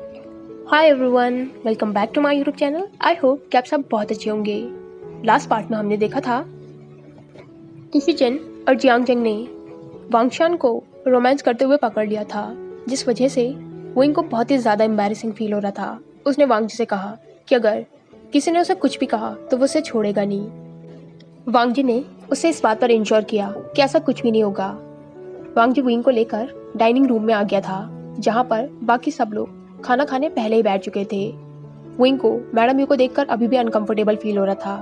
Hi everyone, welcome back to my YouTube channel. I hope कि आप सब बहुत अच्छे होंगे। लास्ट पार्ट में हमने देखा था कि शिचिन और जियांगजेंग ने वांगशान को रोमांस करते हुए पकड़ लिया था, जिस वजह से विंग को बहुत ही ज़्यादा एम्बैरेसिंग फील हो रहा था। उसने वांगजी से कहा कि अगर किसी ने उसे कुछ भी कहा तो वो उसे छोड़ेगा नहीं। वांगजी ने उसे इस बात पर इंश्योर किया कि ऐसा कुछ भी नहीं होगा। वांगजी विंग को लेकर डाइनिंग रूम में आ गया था, जहाँ पर बाकी सब लोग खाना खाने पहले ही बैठ चुके थे। विंग को मैडम यू को देखकर अभी भी अनकंफर्टेबल फील हो रहा था,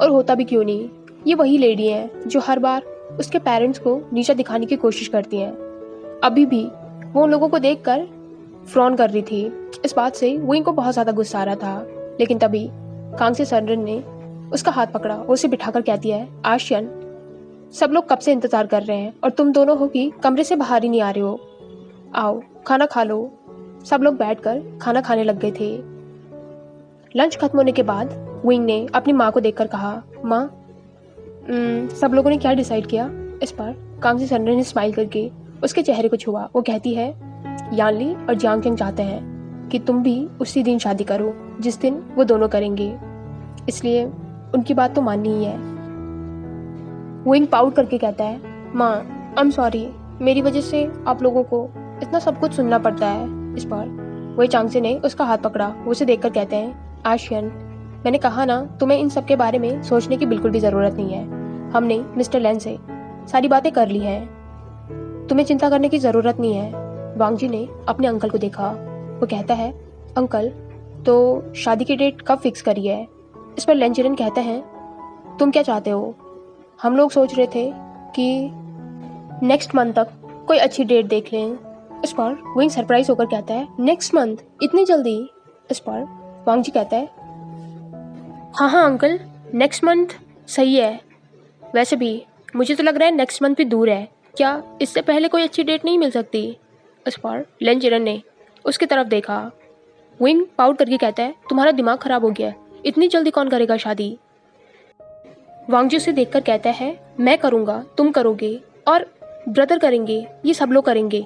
और होता भी क्यों नहीं, ये वही लेडी है जो हर बार उसके पेरेंट्स को नीचा दिखाने की कोशिश करती हैं। अभी भी वो उन लोगों को देखकर फ्रॉन कर रही थी। इस बात से विंग को बहुत ज्यादा गुस्सा आ रहा था, लेकिन तभी कांगसे सनरन ने उसका हाथ पकड़ा और उसे बिठाकर कहती है, आशियन, सब लोग कब से इंतजार कर रहे हैं और तुम दोनों हो कि कमरे से बाहर ही नहीं आ रहे हो। आओ खाना खा लो। सब लोग बैठकर खाना खाने लग गए थे। लंच खत्म होने के बाद विंग ने अपनी माँ को देखकर कहा, माँ, सब लोगों ने क्या डिसाइड किया? इस पर कांगजी सनरन ने स्माइल करके उसके चेहरे को छुआ। वो कहती है, यानली और जियांगजेंग चाहते हैं कि तुम भी उसी दिन शादी करो जिस दिन वो दोनों करेंगे, इसलिए उनकी बात तो माननी ही है। विंग पाउट करके कहता है, माँ, आई एम सॉरी, मेरी वजह से आप लोगों को इतना सब कुछ सुनना पड़ता है। इस पर वही चांगसे ने उसका हाथ पकड़ा। वो उसे देखकर कहते हैं, आशियन, मैंने कहा ना, तुम्हें इन सब के बारे में सोचने की बिल्कुल भी जरूरत नहीं है। हमने मिस्टर लैन से सारी बातें कर ली हैं, तुम्हें चिंता करने की जरूरत नहीं है। वांगजी ने अपने अंकल को देखा। वो कहता है, अंकल, तो शादी की डेट कब फिक्स करी है? इस पर लेंचिरन कहते हैं, तुम क्या चाहते हो? हम लोग सोच रहे थे कि नेक्स्ट मंथ तक कोई अच्छी डेट देख लें। इस पर विंग सरप्राइज होकर कहता है, नेक्स्ट मंथ? इतनी जल्दी? इस पर वांगजी कहता है, हाँ अंकल, नेक्स्ट मंथ सही है। वैसे भी मुझे तो लग रहा है नेक्स्ट मंथ भी दूर है। क्या इससे पहले कोई अच्छी डेट नहीं मिल सकती? इस पर लेंचिरन ने उसकी तरफ देखा। विंग पाउट करके कहता है, तुम्हारा दिमाग खराब हो गया, इतनी जल्दी कौन करेगा शादी? वांगजी उसे देखकर कहता है, मैं करूँगा, तुम करोगे, और ब्रदर करेंगे, ये सब लोग करेंगे।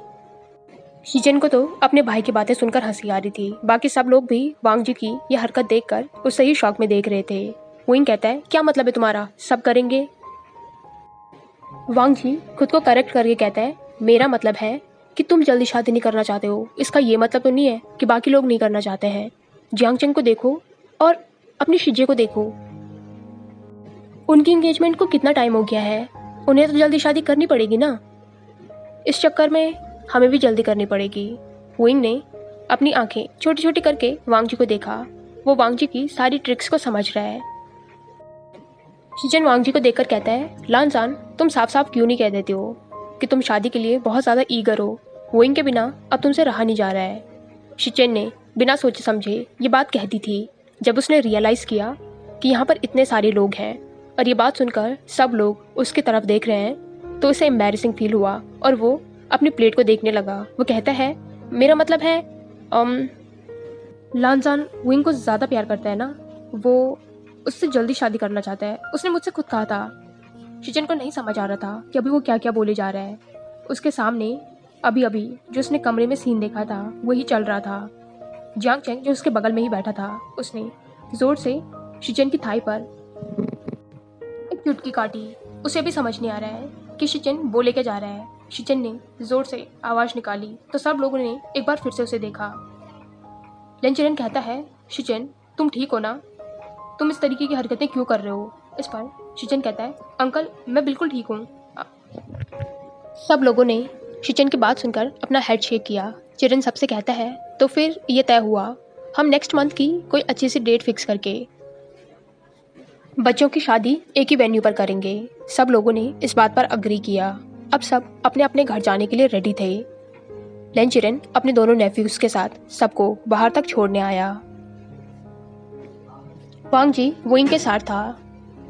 शिचिन को तो अपने भाई की बातें सुनकर हंसी आ रही थी। बाकी सब लोग भी वांगजी की यह हरकत देखकर उससे ही शॉक में देख रहे थे। विंग कहता है, क्या मतलब है तुम्हारा, सब करेंगे? वांगजी खुद को करेक्ट करके कहता है, मेरा मतलब है कि तुम जल्दी शादी नहीं करना चाहते हो। इसका ये मतलब तो नहीं है कि बाकी लोग नहीं करना चाहते हैं। जियांगचेंग को देखो और अपनी शिजे को देखो, उनकी एंगेजमेंट को कितना टाइम हो गया है। उन्हें तो जल्दी शादी करनी पड़ेगी ना। इस चक्कर में हमें भी जल्दी करनी पड़ेगी। विंग ने अपनी आंखें छोटी छोटी करके वांगजी को देखा। वो वांगजी की सारी ट्रिक्स को समझ रहा है। शिचिन वांगजी को देखकर कहता है, लानजान, तुम साफ साफ क्यों नहीं कह देते हो कि तुम शादी के लिए बहुत ज़्यादा ईगर हो? विंग के बिना अब तुमसे रहा नहीं जा रहा है। शिचिन ने बिना सोचे समझे ये बात कह दी थी। जब उसने रियलाइज़ किया कि यहाँ पर इतने सारे लोग हैं और ये बात सुनकर सब लोग उसकी तरफ देख रहे हैं, तो उसे एम्बैरेसिंग फील हुआ और वो अपनी प्लेट को देखने लगा। वो कहता है, मेरा मतलब है, लानजान विंग को ज़्यादा प्यार करता है ना, वो उससे जल्दी शादी करना चाहता है। उसने मुझसे खुद कहा था। शिचिन को नहीं समझ आ रहा था कि अभी वो क्या क्या बोले जा रहा है। उसके सामने अभी अभी जो उसने कमरे में सीन देखा था वही चल रहा था। जियांगचेंग जो उसके बगल में ही बैठा था, उसने जोर से शिचिन की थाई पर एक चुटकी काटी। उसे भी समझ नहीं आ रहा है कि शिचिन बोले क्या जा रहा है। शिचिन ने जोर से आवाज निकाली तो सब लोगों ने एक बार फिर से उसे देखा। लेंचिरन कहता है, शिचिन, तुम ठीक हो ना? तुम इस तरीके की हरकतें क्यों कर रहे हो? इस पर शिचिन कहता है, अंकल, मैं बिल्कुल ठीक हूँ। सब लोगों ने शिचिन की बात सुनकर अपना हेड शेक किया। चिरन सबसे कहता है, तो फिर ये तय हुआ, हम नेक्स्ट मंथ की कोई अच्छी सी डेट फिक्स करके बच्चों की शादी एक ही वेन्यू पर करेंगे। सब लोगों ने इस बात पर अग्री किया। अब सब अपने अपने घर जाने के लिए रेडी थे। लेंचिरन अपने दोनों नेफ्यूज के साथ सबको बाहर तक छोड़ने आया। वांगजी विंग के साथ था।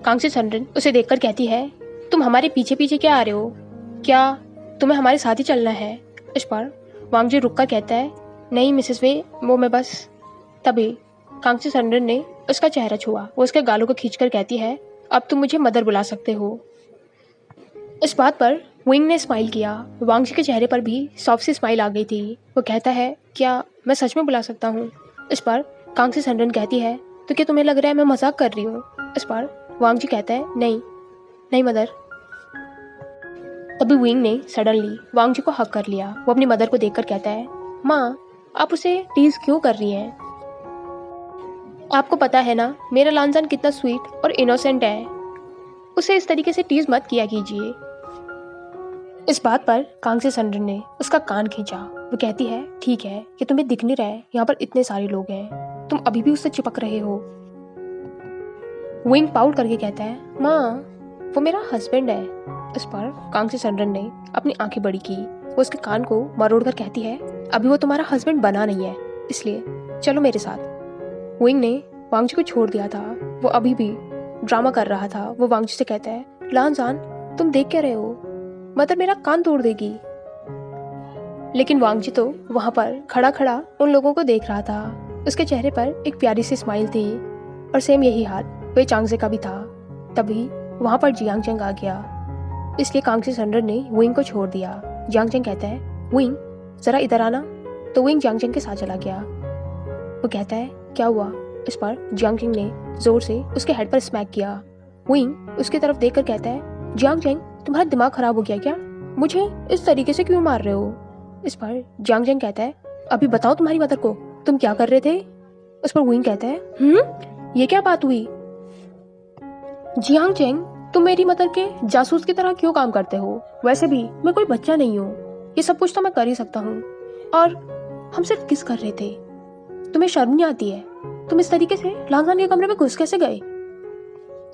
कांगसे सनरन उसे देखकर कहती है, तुम हमारे पीछे पीछे क्या आ रहे हो? क्या तुम्हें हमारे साथ ही चलना है? इस पर वांगजी रुक कर कहता है, नहीं मिसेस वे, वो मैं बस। तभी कांगसे सनरन ने उसका चेहरा छुआ। वो उसके गालों को खींचकर कहती है, अब तुम मुझे मदर बुला सकते हो। इस बात पर विंग ने स्माइल किया। वांगजी के चेहरे पर भी सॉफ्ट सी स्माइल आ गई थी। वो कहता है, क्या मैं सच में बुला सकता हूँ? इस पर कांगसी सनरन कहती है, तो क्या तुम्हें लग रहा है मैं मजाक कर रही हूँ? इस पर वांगजी कहता है, नहीं नहीं मदर। तभी विंग ने सडनली वांगजी को हक कर लिया। वो अपनी मदर को देखकर कहता है, माँ आप उसे टीज क्यों कर रही हैं? आपको पता है ना मेरा लांजान कितना स्वीट और इनोसेंट है, उसे इस तरीके से टीज मत किया कीजिए। इस बात पर कांगसी सनरन ने उसका कान खींचा। वो कहती है, ठीक है कि तुम्हें दिख नहीं रहा है, यहाँ पर इतने सारे लोग हैं, तुम अभी भी उससे चिपक रहे हो। विंग पाउट करके कहता है, माँ वो मेरा हस्बैंड है। इस पर कांगसी सनरन ने अपनी आंखें बड़ी की। वो उसके कान को मरोड़ कर कहती है, अभी वो तुम्हारा हस्बैंड बना नहीं है, इसलिए चलो मेरे साथ। विंग ने वांगजी को छोड़ दिया था। वो अभी भी ड्रामा कर रहा था। वो वांगजी से कहता है, लांजान तुम देख क्या रहे हो? मदर मेरा कान तोड़ देगी। लेकिन वांगजी तो वहां पर खड़ा खड़ा उन लोगों को देख रहा था। उसके चेहरे पर एक प्यारी सी स्माइल थी और सेम यही हाल वे चांगसे का भी था। तभी वहां पर जियांगचेंग आ गया, इसलिए कांगसी सनरन ने विंग को छोड़ दिया। जियांगचेंग कहता है, विंग जरा इधर आना। तो विंग जियांगचेंग के साथ चला गया। वो कहता है, क्या हुआ? इस पर जियांगचेंग ने जोर से उसके हेड पर स्मैक किया। विंग उसकी तरफ देखकर कहता है, जियांगचेंग तुम्हारा दिमाग खराब हो गया क्या? मुझे इस तरीके से क्यों मार रहे हो? इस पर जियांगचेंग कहता है, अभी बताओ तुम्हारी मदर को तुम क्या कर रहे थे? उस पर विंग कहता है, ये क्या बात हुई? जियांगचेंग तुम मेरी मदर के जासूस की तरह क्यों काम करते हो? वैसे भी मैं कोई बच्चा नहीं हूँ, ये सब कुछ तो मैं कर ही सकता हूँ। और हम सिर्फ किस कर रहे थे, तुम्हें शर्म नहीं आती है? तुम इस तरीके से लांजान के कमरे में घुस कैसे गए?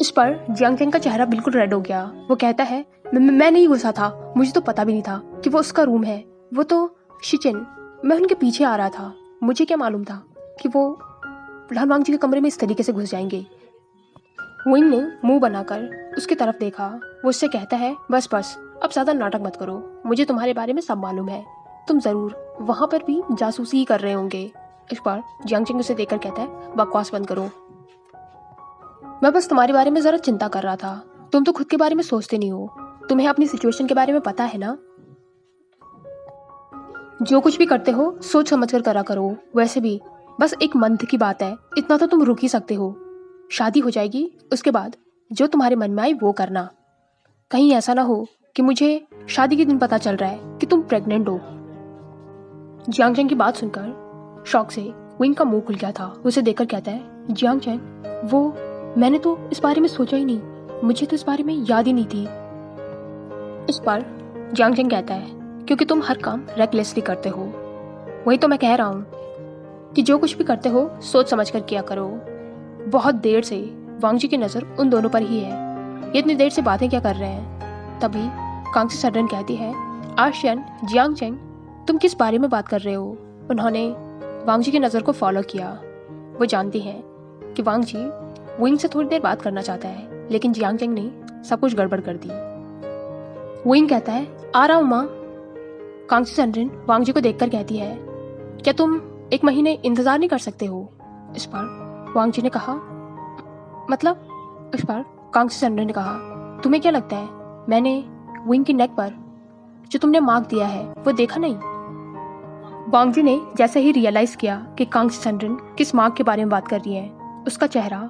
इस पर जियांगचेंग का चेहरा बिल्कुल रेड हो गया। वो कहता है, मैं नहीं घुसा था, मुझे तो पता भी नहीं था कि वो उसका रूम है। वो तो शिचिन, मैं उनके पीछे आ रहा था, मुझे क्या मालूम था कि वो लान वांगजी के कमरे में इस तरीके से घुस जाएंगे। विंग ने मुंह बनाकर उसकी तरफ देखा। वो उससे कहता है, बस बस अब ज्यादा नाटक मत करो, मुझे तुम्हारे बारे में सब मालूम है, तुम जरूर वहां पर भी जासूसी ही कर रहे होंगे। इस पर जियांगचेंग उसे देखकर कहता है, बकवास बंद करो, मैं बस तुम्हारे बारे में जरा चिंता कर रहा था, तुम तो खुद के बारे में सोचते नहीं हो, तुम्हें अपनी सिचुएशन के बारे में पता है ना? जो कुछ भी करते हो सोच समझ कर करा करो। वैसे भी बस एक मंथ की बात है, इतना तो तुम रुक ही सकते हो। शादी हो जाएगी, उसके बाद जो तुम्हारे मन में आए वो करना। कहीं ऐसा ना हो कि मुझे शादी के दिन पता चल रहा है कि तुम प्रेग्नेंट हो। जियांगचेंग की बात सुनकर शौक से विंग का मुंह खुल गया था। उसे देखकर कहता है, जियांगचेंग वो मैंने तो इस बारे में सोचा ही नहीं, मुझे तो इस बारे में याद ही नहीं थी। इस पर जियांगचेंग कहता है, क्योंकि तुम हर काम रेकलेसली करते हो। वही तो मैं कह रहा हूँ कि जो कुछ भी करते हो सोच समझ कर किया करो। बहुत देर से वांगजी की नज़र उन दोनों पर ही है, ये इतनी देर से बातें क्या कर रहे हैं? तभी कांगसी सनरन कहती है, आशियन, जियांगचेंग तुम किस बारे में बात कर रहे हो? उन्होंने वांगजी की नज़र को फॉलो किया। वो जानती है कि वांगजी विंग से थोड़ी देर बात करना चाहता है, लेकिन जियांगचेंग ने सब कुछ गड़बड़ कर दी। विंग कहता है, आ रहा हूँ माँ। कांगसी सनरन वांगजी को देखकर कहती है, क्या तुम एक महीने इंतजार नहीं कर सकते हो? इस पर वांगजी ने कहा, मतलब? इस पर कांगसी सनरन ने कहा, तुम्हें क्या लगता है मैंने विंग की नेक पर जो तुमने मार्क दिया है वो देखा नहीं? वांगजी ने जैसे ही रियलाइज किया कि कांगसी सनरन किस मार्क के बारे में बात कर रही है, उसका चेहरा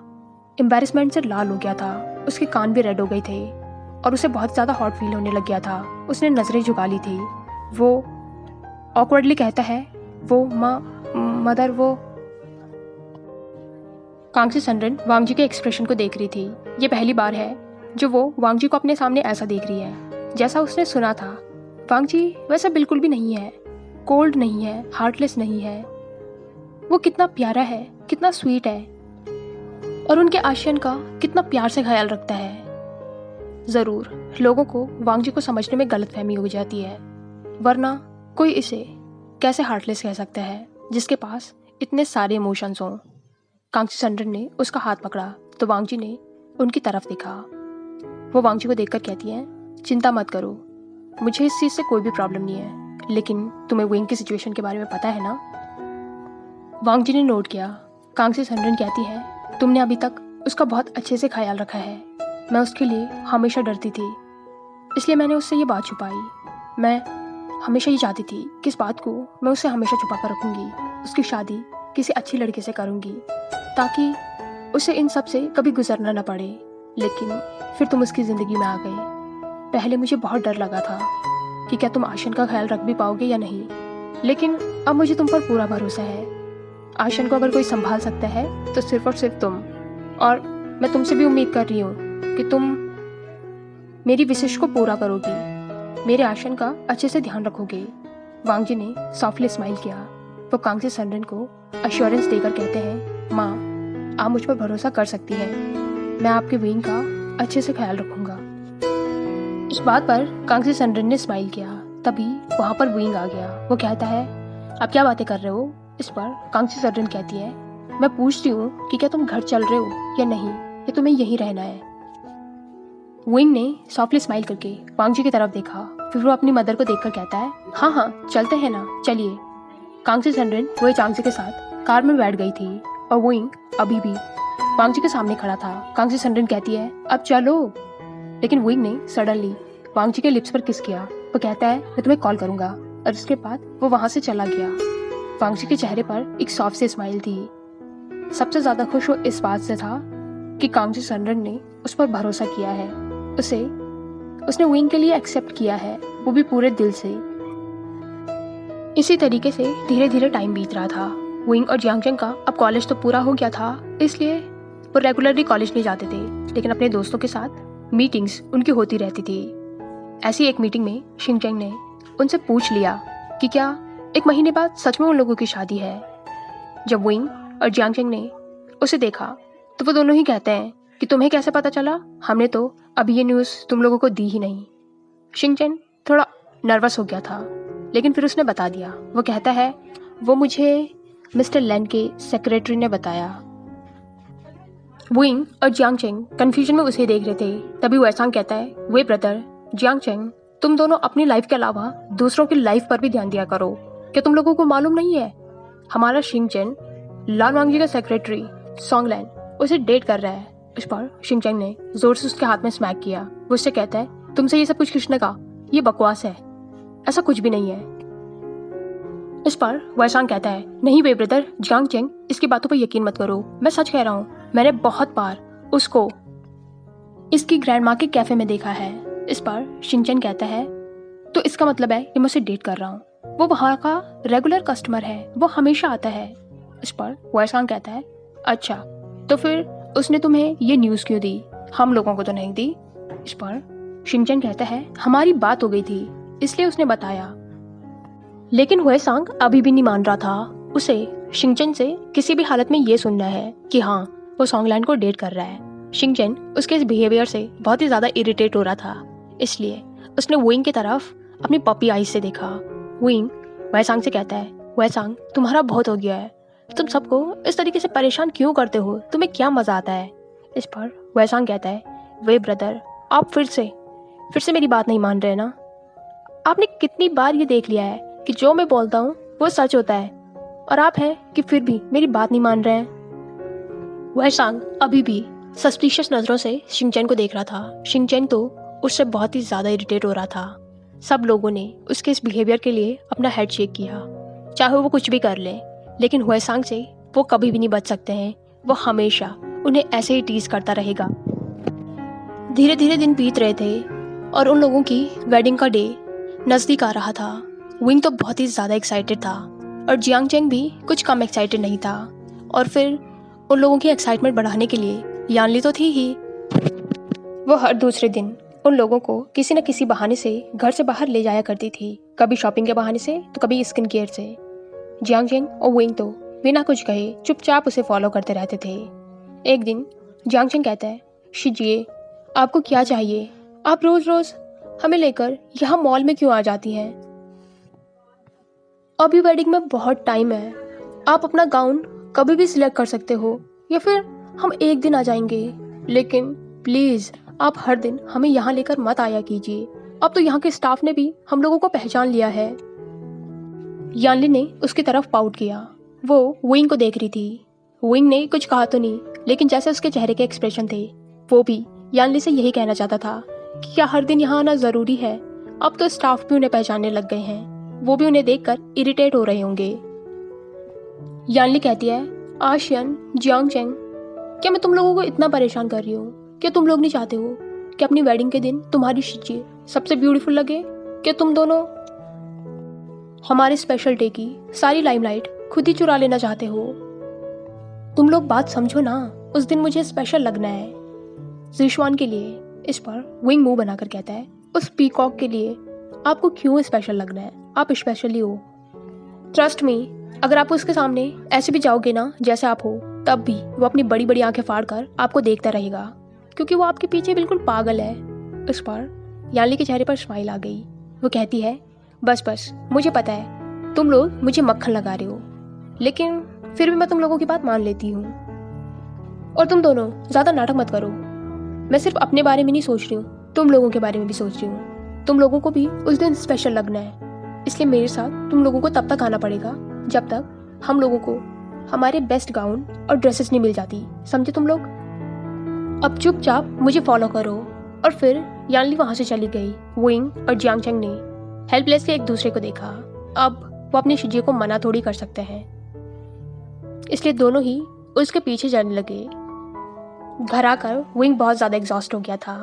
एम्बैरेसमेंट से लाल हो गया था। उसके कान भी रेड हो गए थे और उसे बहुत ज़्यादा हॉट फील होने लग गया था। उसने नज़रें झुका ली थी। वो ऑकवर्डली कहता है, वो मदर वो। कांगसी सनरन वांगजी के एक्सप्रेशन को देख रही थी। ये पहली बार है जो वो वांगजी को अपने सामने ऐसा देख रही है जैसा उसने सुना था। वांगजी वैसा बिल्कुल भी नहीं है, कोल्ड नहीं है, हार्टलेस नहीं है। वो कितना प्यारा है, कितना स्वीट है और उनके आशियन का कितना प्यार से ख्याल रखता है। ज़रूर लोगों को वांगजी को समझने में गलतफहमी हो जाती है, वरना कोई इसे कैसे हार्टलेस कह सकता है जिसके पास इतने सारे इमोशंस हों। कांगसी सनरन ने उसका हाथ पकड़ा तो वांगजी ने उनकी तरफ देखा। वो वांगजी को देखकर कहती है, चिंता मत करो, मुझे इस चीज़ से कोई भी प्रॉब्लम नहीं है, लेकिन तुम्हें विंग की सिचुएशन के बारे में पता है ना? वांगजी ने नोट किया। कांगसी सनरन कहती है, तुमने अभी तक उसका बहुत अच्छे से ख्याल रखा है, मैं उसके लिए हमेशा डरती थी इसलिए मैंने उससे ये बात छुपाई। मैं हमेशा ये चाहती थी कि इस बात को मैं उससे हमेशा छुपा कर रखूँगी। उसकी शादी किसी अच्छी लड़के से करूँगी ताकि उसे इन सब से कभी गुजरना न पड़े। लेकिन फिर तुम उसकी ज़िंदगी में आ गए। पहले मुझे बहुत डर लगा था कि क्या तुम आशन का ख्याल रख भी पाओगे या नहीं, लेकिन अब मुझे तुम पर पूरा भरोसा है। आशन को अगर कोई संभाल सकता है तो सिर्फ और सिर्फ तुम, और मैं तुमसे भी उम्मीद कर रही हूँ कि तुम मेरी विशेष को पूरा करोगी, मेरे आशन का अच्छे से ध्यान रखोगे। वांग जी ने सॉफ्टली स्माइल किया। वो कांगजी सनरन को अश्योरेंस देकर कहते हैं, माँ आप मुझ पर भरोसा कर सकती हैं, मैं आपके विंग का अच्छे से ख्याल रखूंगा। इस बात पर कांगजी सनरन ने स्माइल किया। तभी वहाँ पर विंग आ गया। वो कहता है, आप क्या बातें कर रहे हो? इस पर कांगजी सनरन कहती है, मैं पूछती हूँ कि क्या तुम घर चल रहे हो या नहीं, या तुम्हें यहीं रहना है? विंग ने सॉफ्टली स्माइल करके वांग जी की तरफ देखा। फिर वो अपनी मदर को देखकर कहता है, हाँ हाँ चलते हैं ना, चलिए। कांगजी सनरन वो चांग जी के साथ कार में बैठ गई थी और विंग अभी भी वांग जी के सामने खड़ा था। कांगजी सनरन कहती है, अब चलो। लेकिन विंग ने सडनली वांग जी के लिप्स पर किस किया। वो कहता है, मैं तुम्हें कॉल करूंगा, और उसके बाद वो वहां से चला गया। वांग जी के चेहरे पर एक सॉफ्ट सी स्माइल थी। सबसे ज्यादा खुश वो इस बात से था कि कांगजी सनरन ने उस पर भरोसा किया है, उसने विंग के लिए एक्सेप्ट किया है, वो भी पूरे दिल से। इसी तरीके से धीरे धीरे टाइम बीत रहा था। विंग और जियांगजेंग का अब कॉलेज तो पूरा हो गया था, इसलिए वो रेगुलरली कॉलेज नहीं जाते थे, लेकिन अपने दोस्तों के साथ मीटिंग्स उनकी होती रहती थी। ऐसी एक मीटिंग में शिनचैंग ने उनसे पूछ लिया कि क्या 1 महीने बाद सच में उन लोगों की शादी है। जब विंग और जियांगजेंग ने उसे देखा तो वो दोनों ही कहते हैं कि तुम्हें कैसे पता चला, हमने तो अभी ये न्यूज़ तुम लोगों को दी ही नहीं। शिनचैंग थोड़ा नर्वस हो गया था, लेकिन फिर उसने बता दिया। वो कहता है, वो मुझे मिस्टर लैन के सेक्रेटरी ने बताया। विंग और जियांगजेंग कंफ्यूजन में उसे देख रहे थे। तभी वैसांग कहता है, वे ब्रदर जियांगजेंग, तुम दोनों अपनी लाइफ के अलावा दूसरों की लाइफ पर भी ध्यान दिया करो। क्या तुम लोगों को मालूम नहीं है, हमारा शिनचैन लान वांगजी का सेक्रेटरी सोंगलैन उसे डेट कर रहा है। इस पर शिनचैंग ने जोर से उसके हाथ में स्मैक किया। वो उससे कहता है, तुमसे ये सब कुछ किसने कहा? ये बकवास है, ऐसा कुछ भी नहीं है। इस पर वैसांग कहता है, नहीं वे ब्रदर जियांगजेंग, इसकी बातों पर यकीन मत करो, मैं सच कह रहा हूँ। मैंने बहुत बार उसको इसकी ग्रैंड माँ के कैफे में देखा है। इस पर शिनचैन कहता है, तो इसका मतलब है कि मैं उसे डेट कर रहा हूँ। वो वहाँ का रेगुलर कस्टमर है, वो हमेशा आता है। इस पर वैसांग कहता है, अच्छा तो फिर उसने तुम्हें ये न्यूज़ क्यों दी, हम लोगों को तो नहीं दी। इस पर शिनचैन कहता है, हमारी बात हो गई थी इसलिए उसने बताया। लेकिन वैसांग अभी भी नहीं मान रहा था। उसे शिनचैन से किसी भी हालत में ये सुनना है कि हाँ वो सोंगलैन को डेट कर रहा है। शिनचैन उसके इस बिहेवियर से बहुत ही ज़्यादा इरिटेट हो रहा था, इसलिए उसने विंग की तरफ अपनी पपी आइज से देखा। विंग वैसांग से कहता है, वैसांग तुम्हारा बहुत हो गया है, तुम सबको इस तरीके से परेशान क्यों करते हो, तुम्हें क्या मजा आता है। इस पर वैसांग कहता है, वे ब्रदर आप फिर से मेरी बात नहीं मान रहे ना। आपने कितनी बार ये देख लिया है कि जो मैं बोलता हूँ वो सच होता है, और आप हैं कि फिर भी मेरी बात नहीं मान रहे हैं। वैसांग अभी भी सस्पिशियस नजरों से शिनचैन को देख रहा था। शिनचैन तो उससे बहुत ही ज्यादा इरिटेट हो रहा था। सब लोगों ने उसके इस बिहेवियर के लिए अपना हेड शेक किया, चाहे वो कुछ भी कर ले, लेकिन वैसांग से वो कभी भी नहीं बच सकते हैं। वो हमेशा उन्हें ऐसे ही टीज करता रहेगा। धीरे धीरे दिन बीत रहे थे और उन लोगों की वेडिंग का डे नजदीक आ रहा था। विंग तो बहुत ही ज्यादा एक्साइटेड था और जियांगजेंग भी कुछ कम एक्साइटेड नहीं था। और फिर उन लोगों की एक्साइटमेंट बढ़ाने के लिए यानली तो थी ही। वो हर दूसरे दिन उन लोगों को किसी न किसी बहाने से घर से बाहर ले जाया करती थी, कभी शॉपिंग के बहाने से तो कभी स्किन केयर से। जियांगजेंग और विंग तो बिना कुछ कहे चुपचाप उसे फॉलो करते रहते थे। एक दिन जियांगजेंग कहता है, शिजिए आपको क्या चाहिए, आप रोज रोज हमें लेकर यहाँ मॉल में क्यों आ जाती हैं? अभी वेडिंग में बहुत टाइम है, आप अपना गाउन कभी भी सिलेक्ट कर सकते हो, या फिर हम एक दिन आ जाएंगे, लेकिन प्लीज आप हर दिन हमें यहाँ लेकर मत आया कीजिए। अब तो यहाँ के स्टाफ ने भी हम लोगों को पहचान लिया है। यानली ने उसकी तरफ पाउट किया। वो विंग को देख रही थी। विंग ने कुछ कहा तो नहीं, लेकिन जैसे उसके चेहरे के एक्सप्रेशन थे वो भी यानली से यही कहना चाहता था कि क्या हर दिन यहाँ आना ज़रूरी है। अब तो स्टाफ भी उन्हें पहचानने लग गए हैं, वो भी उन्हें देखकर इरिटेट हो रहे होंगे। यानली कहती है, आशियन, जियांगचेंग, क्या मैं तुम लोगों को इतना परेशान कर रही हूँ? क्या तुम लोग नहीं चाहते हो कि अपनी वेडिंग के दिन तुम्हारी शिजी सबसे ब्यूटीफुल लगे? क्या तुम दोनों हमारे स्पेशल डे की सारी लाइमलाइट खुद ही चुरा लेना चाहते हो? तुम लोग बात समझो ना, उस दिन मुझे स्पेशल लगना है ज़िशुआन के लिए। इस पर विंग मुंह बनाकर कहता है, उस पीकॉक के लिए आपको क्यों स्पेशल लगना है? आप स्पेशली हो। ट्रस्ट मी, अगर आप उसके सामने ऐसे भी जाओगे ना जैसे आप हो, तब भी वो अपनी बड़ी बड़ी आंखें फाड़ कर आपको देखता रहेगा, क्योंकि वो आपके पीछे बिल्कुल पागल है। इस पर यानली के चेहरे पर स्माइल आ गई। वो कहती है, बस बस, मुझे पता है तुम लोग मुझे मक्खन लगा रहे हो, लेकिन फिर भी मैं तुम लोगों की बात मान लेती हूँ। और तुम दोनों ज़्यादा नाटक मत करो। मैं सिर्फ अपने बारे में नहीं सोच रही हूँ, तुम लोगों के बारे में भी सोच रही हूँ। तुम लोगों को भी उस दिन स्पेशल लगना है, इसलिए मेरे साथ तुम लोगों को तब तक आना पड़ेगा जब तक हम लोगों को हमारे बेस्ट गाउन और ड्रेसेस नहीं मिल जाती। समझे तुम लोग? अब चुपचाप मुझे फॉलो करो। और फिर यानली वहाँ से चली गई। विंग और जियांगचेंग ने हेल्पलेसली एक दूसरे को देखा। अब वो अपनी शिजी को मना थोड़ी कर सकते हैं, इसलिए दोनों ही उसके पीछे जाने लगे। घर आकर विंग बहुत ज़्यादा एग्जॉस्ट हो गया था।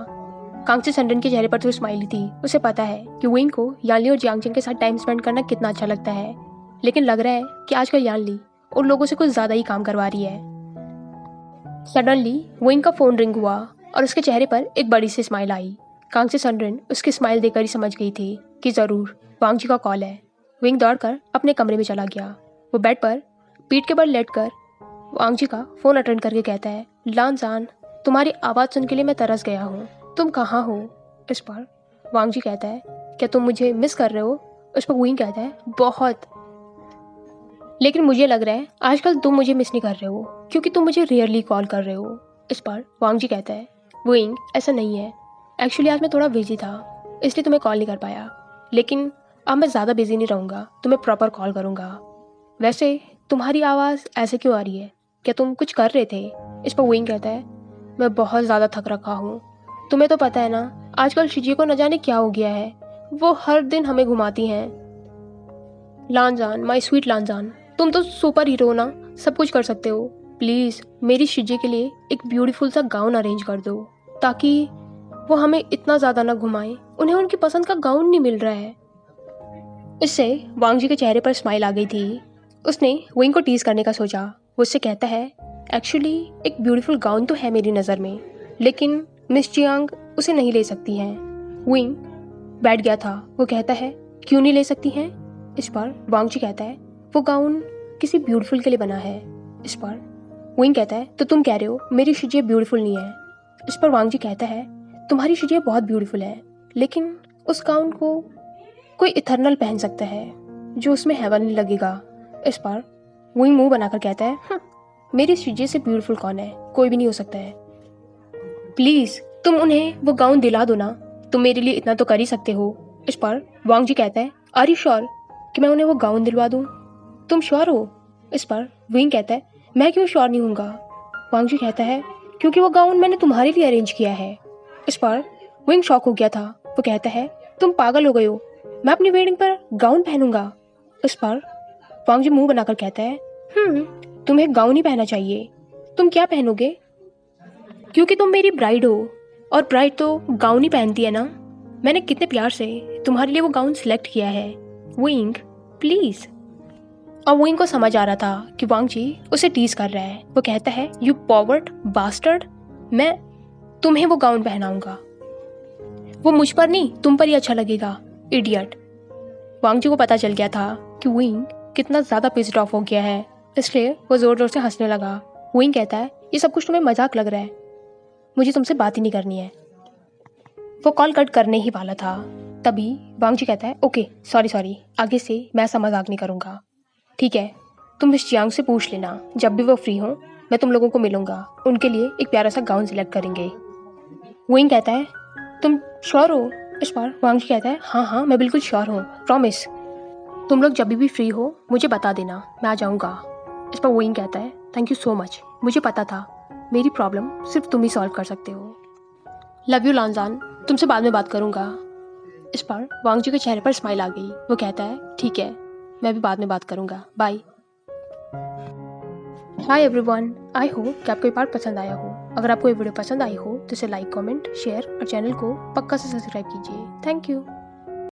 कांगची सनरन के चेहरे पर तो स्माइली थी। उसे पता है कि विंग को यानली और जियांगचेंग के साथ टाइम स्पेंड करना कितना अच्छा लगता है, लेकिन लग रहा है कि आजकल यानली उन लोगों से कुछ ज़्यादा ही काम करवा रही है। सडनली विंग का फ़ोन रिंग हुआ और उसके चेहरे पर एक बड़ी सी स्माइल आई। कांगची सनरन उसकी स्माइल देखकर ही समझ गई थी कि ज़रूर वांग जी का कॉल है। विंग दौड़कर अपने कमरे में चला गया। वो बेड पर पीठ के बल लेटकर वांग जी का फ़ोन अटेंड करके कहता है, लानजान, तुम्हारी आवाज़ सुन के लिए मैं तरस गया हूँ, तुम कहाँ हो? इस पर वांग जी कहता है, क्या तुम मुझे मिस कर रहे हो? उस पर विंग कहता है, बहुत, लेकिन मुझे लग रहा है आजकल तुम मुझे मिस नहीं कर रहे हो, क्योंकि तुम मुझे रेयरली कॉल कर रहे हो। इस पर वांग जी कहता है, विंग, ऐसा नहीं है, एक्चुअली आज मैं थोड़ा बिजी था, इसलिए तुम्हें कॉल नहीं कर पाया, लेकिन अब मैं ज़्यादा बिजी नहीं रहूँगा, तुम्हें प्रॉपर कॉल करूँगा। वैसे तुम्हारी आवाज़ ऐसे क्यों आ रही है? क्या तुम कुछ कर रहे थे? इस पर विंग कहता है, मैं बहुत ज़्यादा थक रखा हूँ, तुम्हें तो पता है ना आजकल शिजी को न जाने क्या हो गया है, वो हर दिन हमें घुमाती हैं। लानजान, माय स्वीट लानजान, तुम तो सुपर हीरो ना, सब कुछ कर सकते हो, प्लीज़ मेरी शिजी के लिए एक ब्यूटीफुल सा गाउन अरेंज कर दो, ताकि वो हमें इतना ज़्यादा ना घुमाए, उन्हें उनकी पसंद का गाउन नहीं मिल रहा है। इससे वांग जी के चेहरे पर स्माइल आ गई थी। उसने विंग को टीज करने का सोचा। वो उससे कहता है, एक्चुअली एक ब्यूटीफुल गाउन तो है मेरी नज़र में, लेकिन मिस जियांग उसे नहीं ले सकती हैं। विंग बैठ गया था। वो कहता है, क्यों नहीं ले सकती हैं? इस पर वांग जी कहता है, वो गाउन किसी ब्यूटीफुल के लिए बना है। इस पर विंग कहता है, तो तुम कह रहे हो मेरी शिजिया ब्यूटीफुल नहीं है? इस पर वांग जी कहता है, तुम्हारी शिजिया बहुत ब्यूटीफुल है, लेकिन उस गाउन को कोई इथर्नल पहन सकता है जो उसमें हेवन लगेगा। इस पर विंग मुंह बनाकर कहता है, मेरी शिजिया से ब्यूटीफुल कौन है? कोई भी नहीं हो सकता है। प्लीज तुम उन्हें वो गाउन दिला दो ना, तुम मेरे लिए इतना तो कर ही सकते हो। इस पर वांग जी कहता है, आर यू श्योर कि मैं उन्हें वो गाउन दिलवा दूं? तुम श्योर हो? इस पर विंग कहता है, मैं क्यों श्योर नहीं हूँगा? वांग जी कहता है, क्योंकि वो गाउन मैंने तुम्हारे लिए अरेंज किया है। इस पर विंग शॉक हो गया था। वो कहता है, तुम पागल हो गए हो, मैं अपनी वेडिंग पर गाउन पहनूंगा? इस पर वांग जी मुंह बनाकर कहता है, तुम्हें गाउन ही पहनना चाहिए। तुम क्या पहनोगे? क्योंकि तुम मेरी ब्राइड हो, और ब्राइड तो गाउन ही पहनती है ना। मैंने कितने प्यार से तुम्हारे लिए वो गाउन सिलेक्ट किया है। Wing please. और विंग को समझ आ रहा था कि वांग जी उसे टीज कर रहा है। वो कहता है, यू पॉवर्ड बास्टर्ड, मैं तुम्हें वो गाउन पहनाऊंगा। वो मुझ पर नहीं, तुम पर ही अच्छा लगेगा, इडियट। वांग जी को पता चल गया था कि विंग कितना ज़्यादा पिस्ड ऑफ हो गया है, इसलिए वो ज़ोर ज़ोर से हंसने लगा। विंग कहता है, ये सब कुछ तुम्हें मजाक लग रहा है, मुझे तुमसे बात ही नहीं करनी है। वो कॉल कट करने ही वाला था, तभी वांग जी कहता है, ओके सॉरी, आगे से मैं ऐसा मजाक नहीं करूँगा। ठीक है, तुम मिस जियांग से पूछ लेना, जब भी वो फ्री हो मैं तुम लोगों को मिलूंगा, उनके लिए एक प्यारा सा गाउन सिलेक्ट करेंगे। विंग कहता है, तुम श्योर हो? इस पर वांग जी कहता है, हाँ मैं बिल्कुल श्योर हूँ, प्रॉमिस। तुम लोग जब भी फ्री हो मुझे बता देना, मैं आ जाऊँगा। इस पर विंग कहता है, थैंक यू सो मच, मुझे पता था मेरी प्रॉब्लम सिर्फ तुम ही सॉल्व कर सकते हो। लव यू लानजान। तुमसे बाद में बात करूँगा। इस पर वांग जी के चेहरे पर स्माइल आ गई। वो कहता है ठीक है, मैं भी बाद में बात करूँगा, bye. Hi everyone, I hope कि आपको ये पार्ट पसंद आया हो। अगर आपको ये वीडियो पसंद आई हो तो इसे लाइक, कमेंट, शेयर और चैनल को पक्का से सब्सक्राइब कीजिए। Thank you.